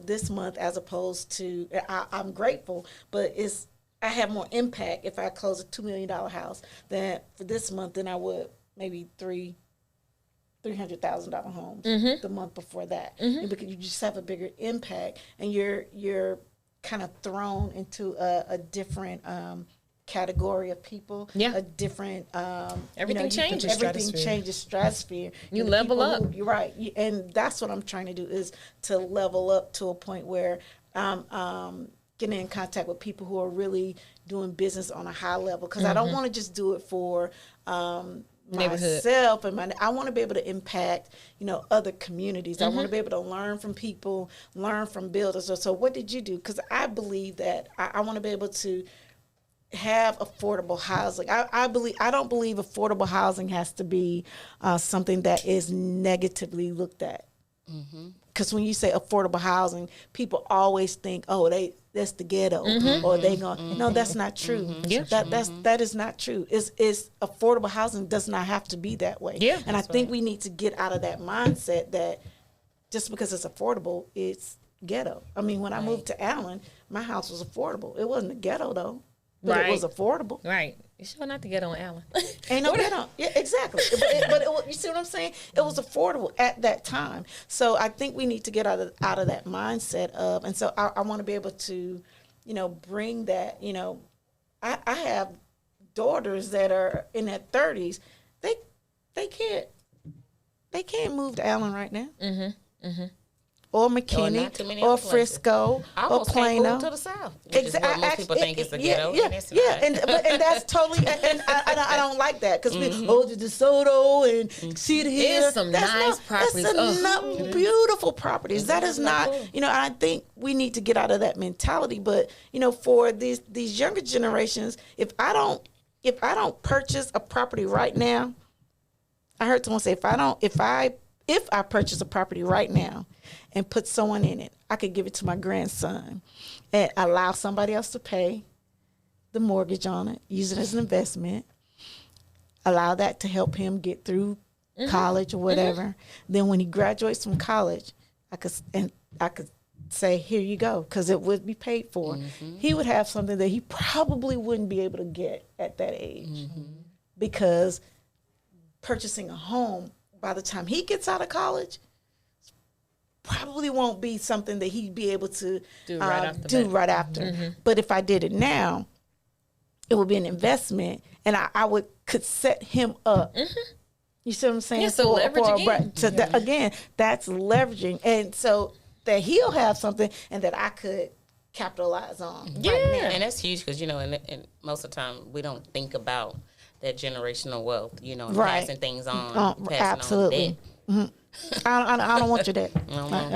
this month as opposed to, I'm grateful, but I have more impact if I close a $2 million house for this month than I would maybe $300,000 homes the month before that, because you just have a bigger impact and you're kind of thrown into a different category of people, a different everything changes. Everything changes stratosphere. You level up. You're right, and that's what I'm trying to do is to level up to a point where I'm getting in contact with people who are really doing business on a high level, because I don't want to just do it for myself and I want to be able to impact other communities. I want to be able to learn from people, learn from builders. So what did you do? Because I believe that I want to be able to have affordable housing. I don't believe affordable housing has to be something that is negatively looked at. Because when you say affordable housing, people always think, that's the ghetto, or they going. No, that's not true. That is not true. It's affordable housing does not have to be that way. And I think we need to get out of that mindset that just because it's affordable, it's ghetto. I mean, when I moved to Allen, my house was affordable. It wasn't a ghetto though, but it was affordable. Right. It's sure not to get on Allen. Ain't no ghetto. Yeah, exactly. But you see what I'm saying? It was affordable at that time. So I think we need to get out of that mindset of, and so I want to be able to, bring that. I have daughters that are in their 30s. They can't move to Allen right now. Or McKinney, or Frisco, or Plano. Can't move to the South. Exactly. Most people think it's the ghetto. And that's totally. And I don't like that because the DeSoto and Cedar Hill. There's some nice properties. That's beautiful properties. That is not. I think we need to get out of that mentality. But for these younger generations, if I don't purchase a property right now, I heard someone say if I purchase a property right now and put someone in it, I could give it to my grandson and allow somebody else to pay the mortgage on it, use it as an investment, allow that to help him get through college or whatever. Then when he graduates from college, I could say, here you go, because it would be paid for. He would have something that he probably wouldn't be able to get at that age, because purchasing a home by the time he gets out of college probably won't be something that he'd be able to do right after. But if I did it now, it would be an investment, and I could set him up. You see what I'm saying? Yeah, so leverage again. Again, that's leveraging, and so that he'll have something, and that I could capitalize on. Right now. And that's huge because and most of the time we don't think about that generational wealth, and passing things on, absolutely. On I don't want your debt. I don't want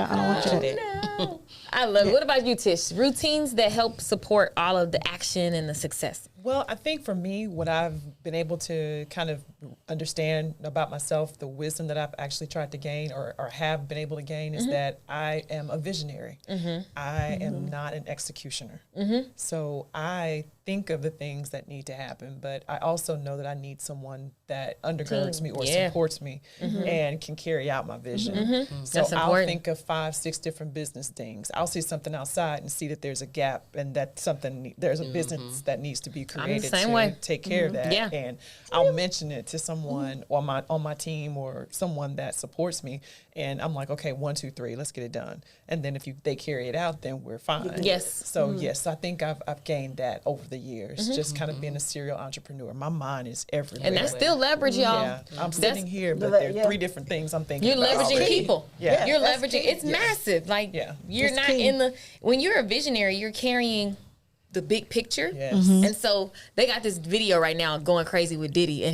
your debt. No. I love it. What about you, Tish? Routines that help support all of the action and the success. Well, I think for me, what I've been able to kind of understand about myself, the wisdom that I've actually tried to gain or have been able to gain is that I am a visionary. I am not an executioner. So I think of the things that need to happen, but I also know that I need someone that undergirds me or supports me and can carry out my vision. So I'll think of 5, 6 different business things. I'll see something outside and see that there's a gap and that there's a business that needs to be created to take care of that. And I'll mention it to someone on my team or someone that supports me, and I'm like, okay, 1, 2, 3, let's get it done. And then if they carry it out, then we're fine. So yes, I think I've gained that over the years, just kind of being a serial entrepreneur. My mind is everywhere. And that's still leverage, y'all. Yeah, I'm sitting here, but there's 3 different things I'm thinking You're about leveraging already. people. Yeah. You're leveraging. It's massive. Like, you're It's not key. when you're a visionary, you're carrying the big picture. Yes. And so they got this video right now going crazy with Diddy, and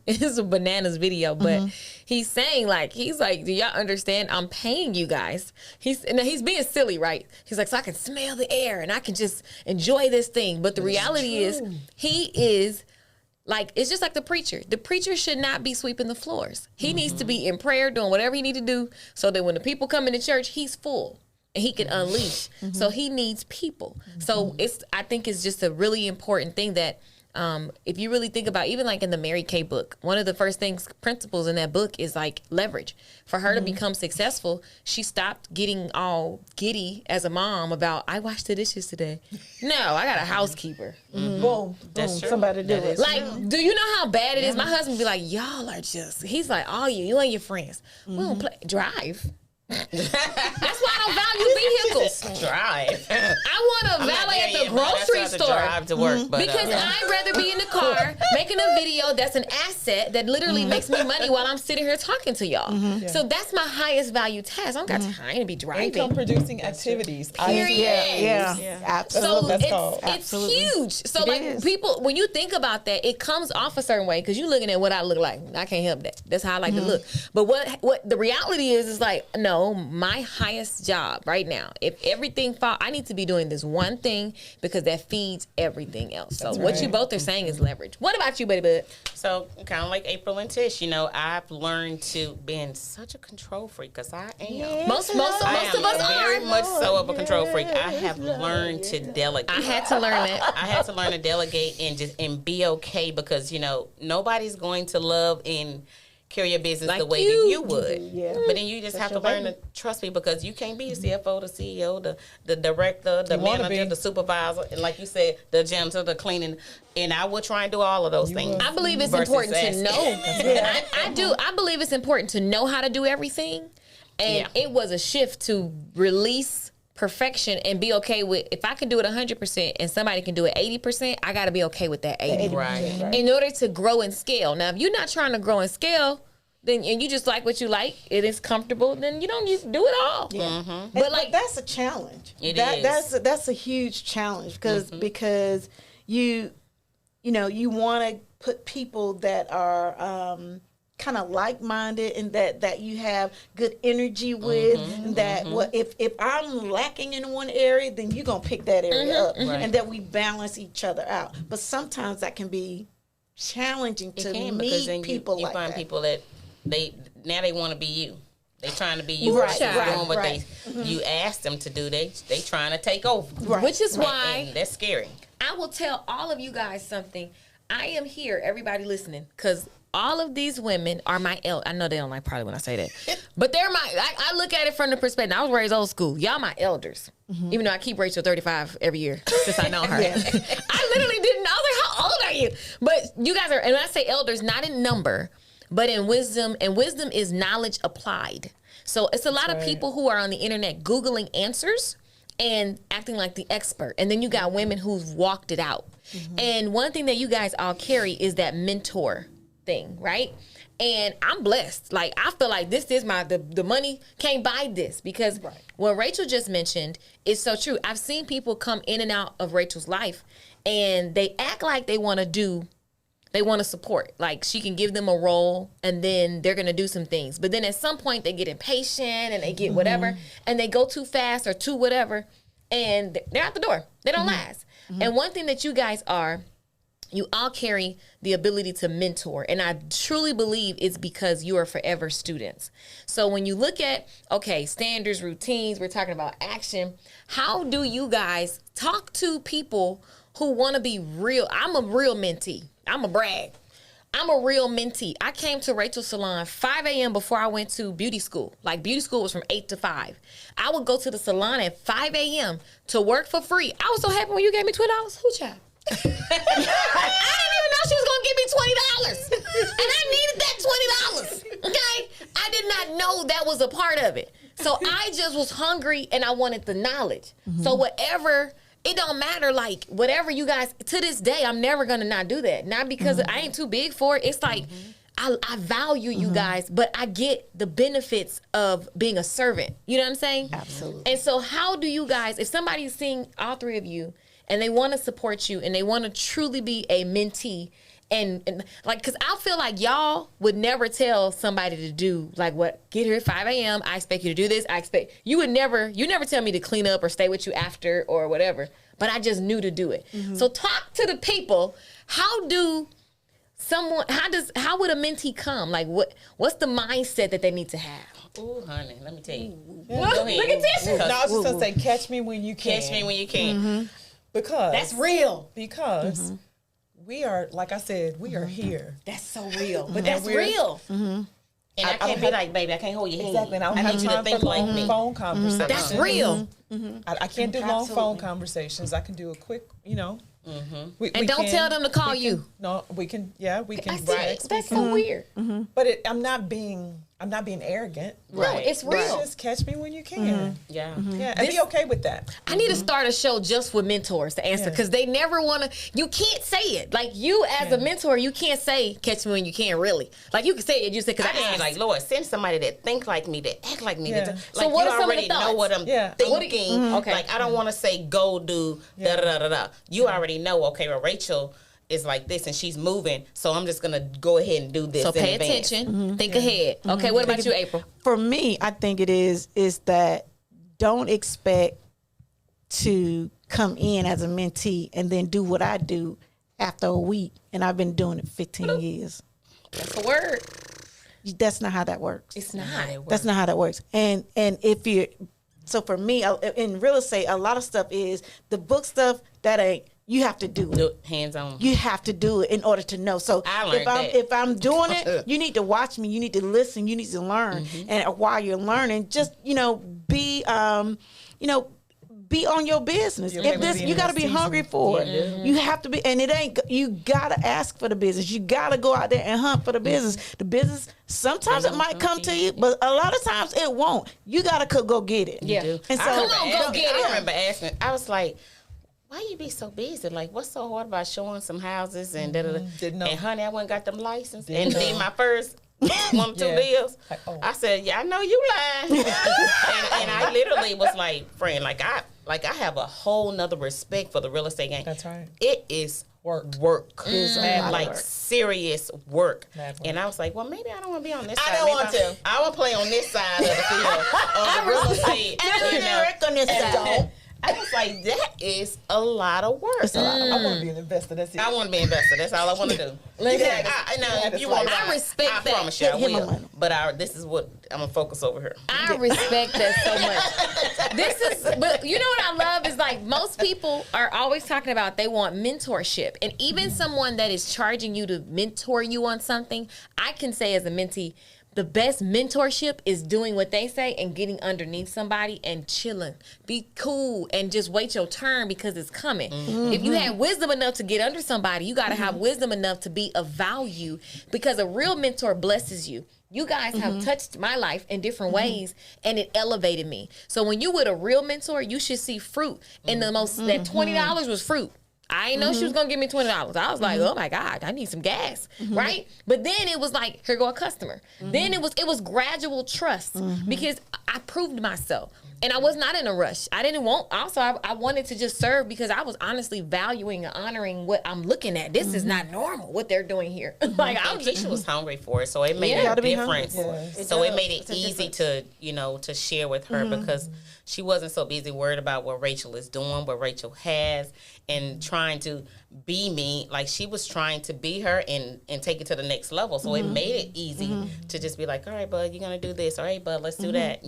it's a bananas video, but he's saying he's like, do y'all understand? I'm paying you guys. He's being silly, right? He's like, so I can smell the air and I can just enjoy this thing. But the reality is he is like, it's just like the preacher. The preacher should not be sweeping the floors. He needs to be in prayer, doing whatever he need to do so that when the people come into church, he's full. And he can unleash. So he needs people. So I think it's just a really important thing that if you really think about, even like in the Mary Kay book, one of the first principles in that book is like leverage. For her to become successful, she stopped getting all giddy as a mom about, I washed the dishes today. No, I got a housekeeper. Boom. That's true. Somebody do it. Like, do you know how bad it is? My husband be like, y'all are just, he's like, all you and your friends. We don't play, drive. That's why I don't value vehicles. Drive. I want to valet at the grocery store. Drive to work, but, because I'd rather be in the car making a video that's an asset that literally makes me money while I'm sitting here talking to y'all. So that's my highest value task. I don't got time to be driving. Income producing activities. Period. Yeah. Absolutely. So it's huge. So people, when you think about that, it comes off a certain way because you're looking at what I look like. I can't help that. That's how I like to look. But what the reality is like, no, my highest job right now, if everything falls, I need to be doing this one thing because that feeds everything else. So what you both are saying is leverage. What about you, Buddy Bud? So kind of like April and Tish, I've learned to be such a control freak because I am. Most of us are. Very much so of a control freak. I have learned to delegate. I had to learn that. I had to learn to delegate and be okay because nobody's going to love and carry your business like the way you. that you would. Yeah. But then you just have to learn to trust me because you can't be the CFO, the CEO, the director, the manager, the supervisor, and like you said, the janitor, the cleaning. And I will try and do all of those things. I believe it's important to know. I do. I believe it's important to know how to do everything. And it was a shift to release perfection and be okay with, if I can do it 100% and somebody can do it 80%, I got to be okay with that 80%. Right. In order to grow and scale. Now, if you're not trying to grow and scale, then and you just like what you like, it is comfortable, then you don't need to do it all. Yeah. But like that's a challenge. It is. That's a huge challenge because you want to put people that are kind of like-minded and that you have good energy with, and that if I'm lacking in one area, then you're gonna pick that area up, and that we balance each other out. But sometimes that can be challenging to meet people you like find that. people that they want to be you. They trying to be you. Right, Doing right, what right. you asked them to do. They trying to take over. Right. which is why And that's scary. I will tell all of you guys something. I am here, everybody listening, because all of these women are my elders. I know they don't like probably when I say that, but they're I look at it from the perspective. I was raised old school. Y'all my elders, even though I keep Rachel 35 every year since I know her. I literally didn't know. I was like, how old are you? But you guys are, and when I say elders, not in number, but in wisdom, and wisdom is knowledge applied. So it's a lot of people who are on the internet Googling answers and acting like the expert. And then you got women who've walked it out. And one thing that you guys all carry is that mentor thing, right? And I'm blessed. Like, I feel like this is the money can't buy this, because what Rachel just mentioned is so true. I've seen people come in and out of Rachel's life and they act like they want to support. Like, she can give them a role and then they're going to do some things. But then at some point they get impatient and they get whatever and they go too fast or too whatever and they're out the door. They don't last. And one thing that you guys are you all carry the ability to mentor. And I truly believe it's because you are forever students. So when you look at, okay, standards, routines, we're talking about action. How do you guys talk to people who want to be real? I'm a real mentee. I'm a brag. I'm a real mentee. I came to Rachel Salon 5 a.m. before I went to beauty school. Like, beauty school was from 8 to 5. I would go to the salon at 5 a.m. to work for free. I was so happy when you gave me $20. Who child? I didn't even know she was going to give me $20. And I needed that $20. Okay? I did not know that was a part of it. So I just was hungry and I wanted the knowledge. So whatever, it don't matter, like, whatever you guys, to this day, I'm never going to not do that. Not because I ain't too big for it. It's like, I value you guys, but I get the benefits of being a servant. You know what I'm saying? Absolutely. And so how do you guys, if somebody's seeing all three of you, and they want to support you, and they want to truly be a mentee, and like, because I feel like y'all would never tell somebody to do, like, what, get here at 5 a.m., I expect you to do this, you never tell me to clean up or stay with you after or whatever, but I just knew to do it. So talk to the people. How would a mentee come? Like, what's the mindset that they need to have? Ooh, honey, let me tell you. Go ahead. Look at this. No, I was just going to say, catch me when you can. Catch me when you can. Because That's real. Because we are, like I said, we are here. That's so real. But that's real. And I can't be like, baby, I can't hold your hand. Exactly. And I don't I have need you to time think for like long me. phone conversations. That's real. I can't do long phone conversations. I can do a quick, we And don't tell them to call you. No, we can. Yeah, we can. I see. That's so weird. But I'm not being arrogant. Right. No, it's real. Just catch me when you can. Yeah. Yeah, and be okay with that. I need to start a show just with mentors to answer, because they never want to. You can't say it. Like, you as a mentor, you can't say catch me when you can. Really, like, you can say it. You say, because I just be like, Lord, send somebody that think like me, that act like me. Yeah. That, So like, what you are some of the already know thoughts? what I'm Yeah. thinking. Okay. Like, I don't want to say go do da da da da da. You already know. Okay, well, Rachel is like this and she's moving, so I'm just gonna go ahead and do this. so pay in advance. attention, think ahead. Okay, what about you, April? For me, I think it is that don't expect to come in as a mentee and then do what I do after a week, and I've been doing it 15 years. That's the word. That's not how that works. It's not. That's not how that works. And if you're, so for me, in real estate, a lot of stuff is the book stuff that ain't. You have to do it. Do it hands on. You have to do it in order to know. So I learned that. if I'm doing it, you need to watch me. You need to listen. You need to learn. And while you're learning, just be on your business. If this, you got to be hungry for it. You have to be, and it ain't. You gotta ask for the business. You gotta go out there and hunt for the business. The business. Sometimes it might come to you, but a lot of times it won't. You gotta go get it. Yeah. And so I remember asking. I was like, why you be so busy? Like, what's so hard about showing some houses and da da da? Didn't know. And honey, I went and got them license Didn't and know. did my first 1 or 2 deals. Like, oh. I said, yeah, I know you lying. and I literally was like, friend, I have a whole nother respect for the real estate game. That's right. It is work. It's a lot of Like work. serious work. Mad work. And I was like, well, maybe I don't want to be on this side. I don't Maybe want to. I want to play on this side of the field of the real estate. You know? I was like, that is a lot of work. I want to be an investor. That's it. I want to be an investor. That's all I want to do. If you want, I respect I that. promise you, I Hit him a will. money. But this is what I'm gonna focus over here. I respect that so much. But you know what I love is, like, most people are always talking about they want mentorship, and even someone that is charging you to mentor you on something, I can say as a mentee, the best mentorship is doing what they say and getting underneath somebody and chilling. Be cool and just wait your turn, because it's coming. If you have wisdom enough to get under somebody, you got to have wisdom enough to be of value, because a real mentor blesses you. You guys have touched my life in different ways, and it elevated me. So when you with a real mentor, you should see fruit. And the most, that $20 was fruit. I didn't know she was gonna give me $20. I was like, oh my God, I need some gas, right? But then it was like, here go a customer. Then it was gradual trust, because I proved myself. And I was not in a rush. I didn't want, also, I wanted to just serve because I was honestly valuing and honoring what I'm looking at. This is not normal, what they're doing here. Like, Keisha was hungry for it, so it made a difference. So it made it easy to, to share with her because she wasn't so busy worried about what Rachel is doing, what Rachel has, and trying to be me. Like, she was trying to be her and take it to the next level. So it made it easy to just be like, all right, bud, you're going to do this. All right, bud, let's do that,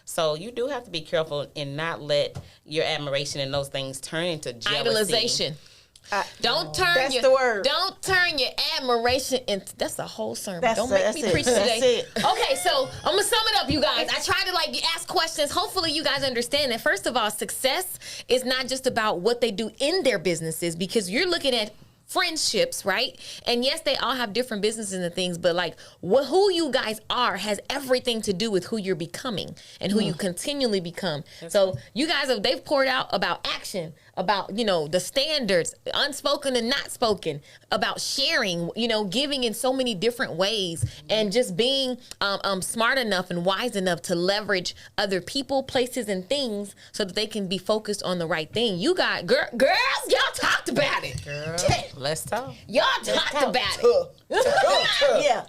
So you do have to be careful and not let your admiration and those things turn into jealousy. Idolization. Don't turn your admiration into, that's a whole sermon. Don't make me preach today. Okay, so I'm gonna sum it up, you guys. I try to ask questions. Hopefully you guys understand that, first of all, success is not just about what they do in their businesses, because you're looking at friendships, right? And yes, they all have different businesses and things, but who you guys are has everything to do with who you're becoming and who you continually become. So you guys they've poured out about action, about, the standards, unspoken and not spoken, about sharing, giving in so many different ways, and just being smart enough and wise enough to leverage other people, places, and things so that they can be focused on the right thing. You got, girls, y'all talked about it. Girl, let's talk. Y'all talked about it. Yeah.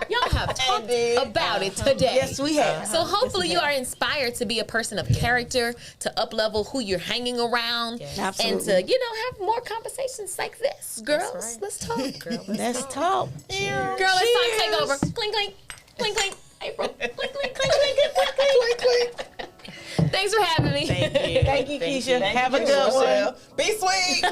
Y'all have talked about it today. Yes, we have. So hopefully you are inspired to be a person of character, to up-level who you're hanging around, and to, have more conversations like this. Girls, let's talk. Let's talk. Girl, let's talk. Take over. Clink, clink. Clink, clink. April. Clink, clink, clink, clink, clink, clink. Thanks for having me. Thank you, Keisha. Have a good one. Be sweet.